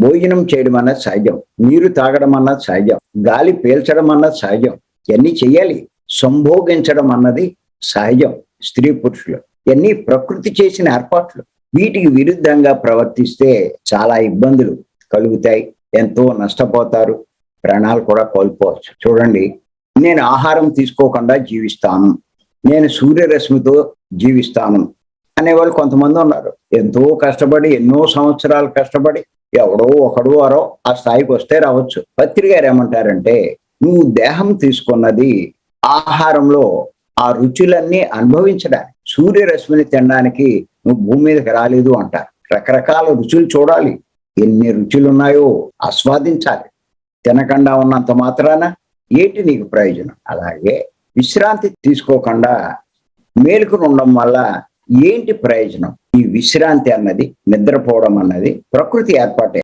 భోజనం చేయడం అన్నది సహజం, నీరు తాగడం అన్నది సహజం, గాలి పీల్చడం అన్నది సహజం. ఇవన్నీ చెయ్యాలి. సంభోగించడం అన్నది సహజం. స్త్రీ పురుషులు ఇవన్నీ ప్రకృతి చేసిన ఏర్పాట్లు. వీటికి విరుద్ధంగా ప్రవర్తిస్తే చాలా ఇబ్బందులు కలుగుతాయి, ఎంతో నష్టపోతారు, ప్రాణాలు కూడా కోల్పోవచ్చు. చూడండి, నేను ఆహారం తీసుకోకుండా జీవిస్తాను, నేను సూర్యరశ్మితో జీవిస్తాను అనేవాళ్ళు కొంతమంది ఉన్నారు. ఎంతో కష్టపడి, ఎన్నో సంవత్సరాలు కష్టపడి ఎవడో ఒకడు వారో ఆ స్థాయికి వస్తే రావచ్చు. పత్రి గారు ఏమంటారంటే, నువ్వు దేహం తీసుకున్నది ఆహారంలో ఆ రుచులన్నీ అనుభవించడానికి, సూర్యరశ్మిని తినడానికి నువ్వు భూమి మీదకి రాలేదు అంటారు. రకరకాల రుచులు చూడాలి, ఎన్ని రుచులు ఉన్నాయో ఆస్వాదించాలి. తినకుండా ఉన్నంత మాత్రాన ఏంటి నీకు ప్రయోజనం? అలాగే విశ్రాంతి తీసుకోకుండా మేలుకుని ఉండడం వల్ల ఏంటి ప్రయోజనం? ఈ విశ్రాంతి అన్నది, నిద్రపోవడం అన్నది ప్రకృతి ఏర్పాటే.